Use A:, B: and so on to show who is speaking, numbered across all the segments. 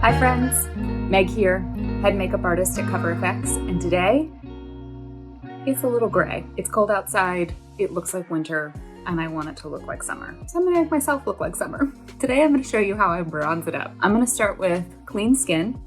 A: Hi friends, Meg here, head makeup artist at CoverFX, and today it's a little gray. It's cold outside, it looks like winter, and I want it to look like summer. So I'm gonna make myself look like summer. Today I'm gonna show you how I bronze it up. I'm gonna start with clean skin,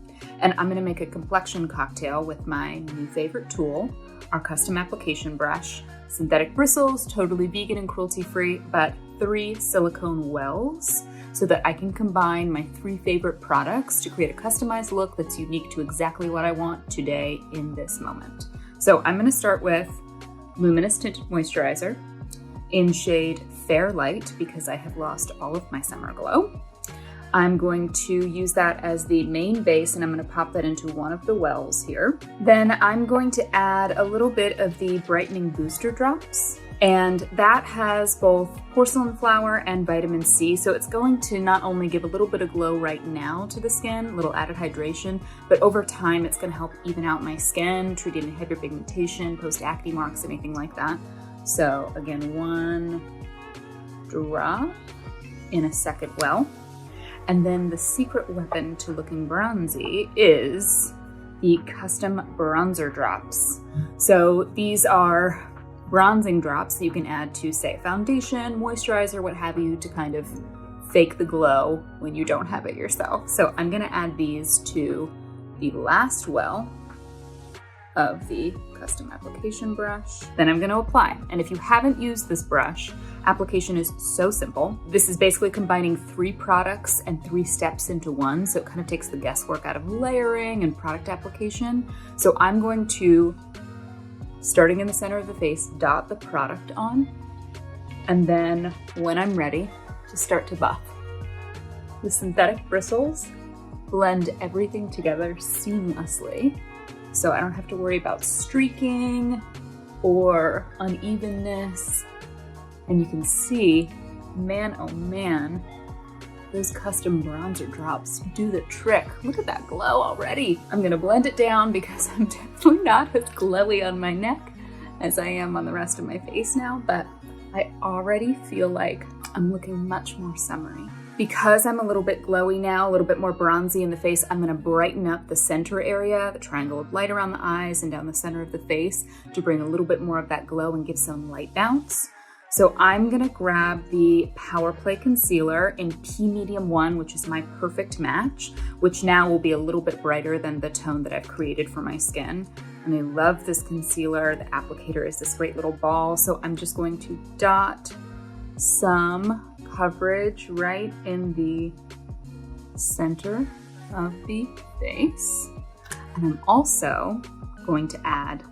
A: and I'm gonna make a complexion cocktail with my new favorite tool, our custom application brush, synthetic bristles, totally vegan and cruelty-free, but 3 silicone wells, so that I can combine my 3 favorite products to create a customized look that's unique to exactly what I want today in this moment. So I'm gonna start with Luminous Tinted Moisturizer in shade Fair Light because I have lost all of my summer glow. I'm going to use that as the main base and I'm gonna pop that into one of the wells here. Then I'm going to add a little bit of the Brightening Booster Drops. And that has both porcelain flower and vitamin C, so it's going to not only give a little bit of glow right now to the skin, a little added hydration, but over time it's going to help even out my skin, treat any hyperpigmentation, post-acne marks, anything like that. So again, 1 drop in a second well. And then the secret weapon to looking bronzy is the custom bronzer drops. So these are bronzing drops that you can add to, say, foundation, moisturizer, what have you, to kind of fake the glow when you don't have it yourself. So I'm gonna add these to the last well of the custom application brush. Then I'm gonna apply. And if you haven't used this brush, application is so simple. This is basically combining 3 products and 3 steps into one, so it kind of takes the guesswork out of layering and product application. So I'm going to, starting in the center of the face, dot the product on, and then when I'm ready, to start to buff. The synthetic bristles blend everything together seamlessly, so I don't have to worry about streaking or unevenness. And you can see, man oh man, those custom bronzer drops do the trick. Look at that glow already. I'm gonna blend it down because I'm definitely not as glowy on my neck as I am on the rest of my face now, but I already feel like I'm looking much more summery. Because I'm a little bit glowy now, a little bit more bronzy in the face, I'm gonna brighten up the center area, the triangle of light around the eyes and down the center of the face to bring a little bit more of that glow and give some light bounce. So I'm gonna grab the Power Play Concealer in P Medium 1, which is my perfect match, which now will be a little bit brighter than the tone that I've created for my skin. And I love this concealer. The applicator is this great little ball. So I'm just going to dot some coverage right in the center of the face. And I'm also going to add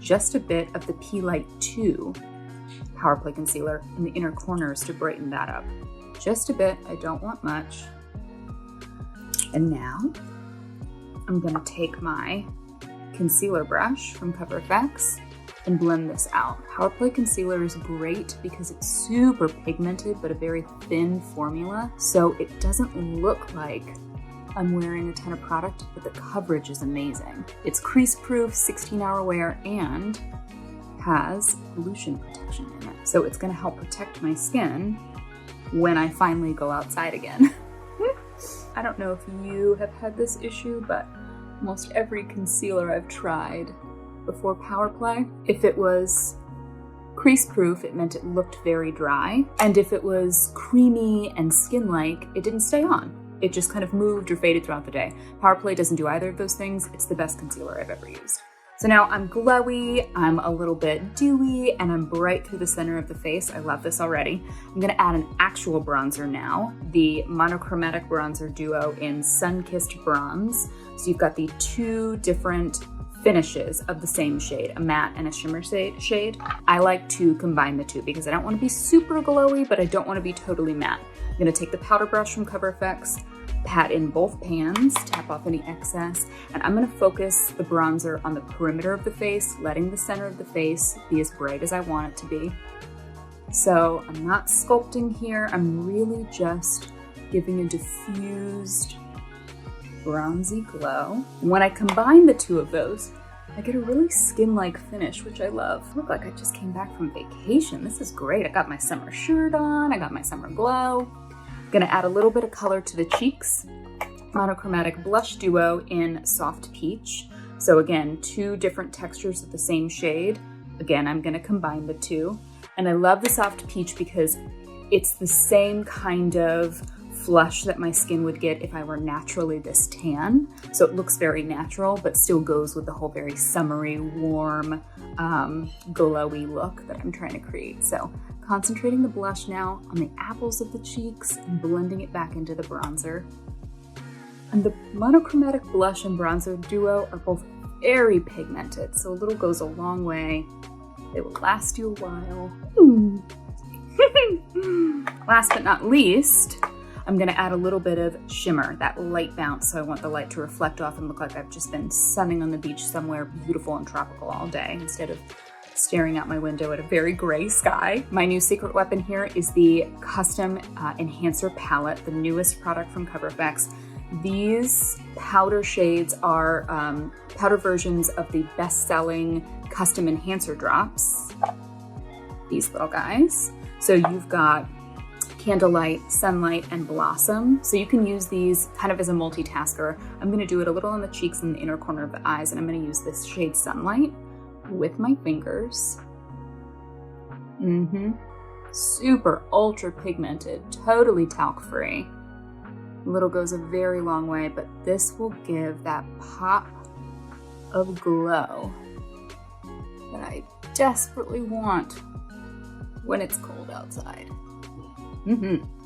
A: just a bit of the P Light 2 Power Play Concealer in the inner corners to brighten that up. Just a bit, I don't want much. And now I'm gonna take my concealer brush from CoverFX and blend this out. Power Play Concealer is great because it's super pigmented, but a very thin formula. So it doesn't look like I'm wearing a ton of product, but the coverage is amazing. It's crease proof, 16-hour wear, and has pollution protection in it. So it's gonna help protect my skin when I finally go outside again. I don't know if you have had this issue, but almost every concealer I've tried before Power Play, if it was crease proof, it meant it looked very dry. And if it was creamy and skin-like, it didn't stay on. It just kind of moved or faded throughout the day. Power Play doesn't do either of those things. It's the best concealer I've ever used. So now I'm glowy, I'm a little bit dewy, and I'm bright through the center of the face. I love this already. I'm gonna add an actual bronzer now, the Monochromatic Bronzer Duo in Sun-Kissed Bronze. So you've got the 2 different finishes of the same shade, a matte and a shimmer shade. I like to combine the 2 because I don't wanna be super glowy, but I don't wanna be totally matte. I'm gonna take the powder brush from CoverFX, pat in both pans, tap off any excess, and I'm gonna focus the bronzer on the perimeter of the face, letting the center of the face be as bright as I want it to be. So I'm not sculpting here, I'm really just giving a diffused bronzy glow. When I combine the 2 of those, I get a really skin-like finish, which I love. I look like I just came back from vacation. This is great. I got my summer shirt on, I got my summer glow. I'm gonna add a little bit of color to the cheeks. Monochromatic Blush Duo in Soft Peach. So again, 2 different textures of the same shade. Again, I'm gonna combine the 2. And I love the Soft Peach because it's the same kind of flush that my skin would get if I were naturally this tan. So it looks very natural, but still goes with the whole very summery, warm, glowy look that I'm trying to create. So concentrating the blush now on the apples of the cheeks and blending it back into the bronzer. And the monochromatic blush and bronzer duo are both very pigmented, so a little goes a long way. They will last you a while. Last but not least, I'm gonna add a little bit of shimmer, that light bounce, so I want the light to reflect off and look like I've just been sunning on the beach somewhere beautiful and tropical all day, instead of staring out my window at a very gray sky. My new secret weapon here is the Custom Enhancer Palette, the newest product from CoverFX. These powder shades are powder versions of the best-selling Custom Enhancer Drops. These little guys. So you've got Candlelight, Sunlight, and Blossom. So you can use these kind of as a multitasker. I'm gonna do it a little on the cheeks and the inner corner of the eyes, and I'm gonna use this shade Sunlight with my fingers. Super ultra pigmented, totally talc-free. Little goes a very long way, but this will give that pop of glow that I desperately want when it's cold outside.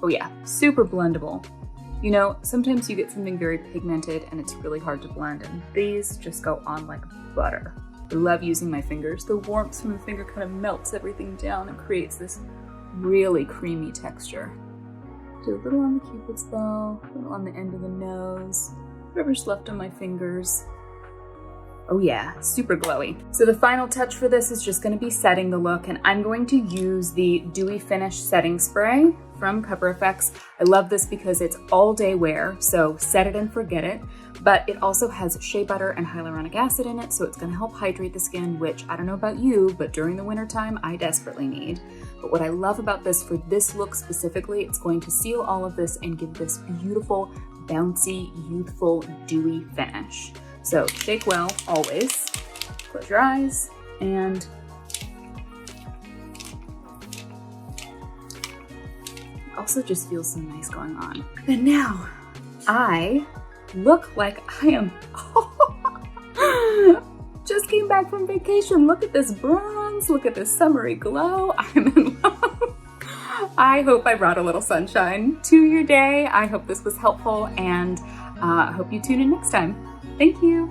A: Oh yeah, super blendable. You know, sometimes you get something very pigmented and it's really hard to blend, and these just go on like butter. I love using my fingers. The warmth from the finger kind of melts everything down and creates this really creamy texture. Do a little on the cupid's bow, a little on the end of the nose, whatever's left on my fingers. Oh yeah, super glowy. So the final touch for this is just gonna be setting the look, and I'm going to use the Dewy Finish Setting Spray from CoverFX. I love this because it's all day wear, so set it and forget it, but it also has shea butter and hyaluronic acid in it, so it's gonna help hydrate the skin, which I don't know about you, but during the winter time, I desperately need. But what I love about this for this look specifically, it's going to seal all of this and give this beautiful, bouncy, youthful, dewy finish. So shake well, always. Close your eyes, and it also just feels so nice going on. And now, I look like I am, just came back from vacation. Look at this bronze, look at this summery glow. I'm in love. I hope I brought a little sunshine to your day. I hope this was helpful, and I hope you tune in next time. Thank you.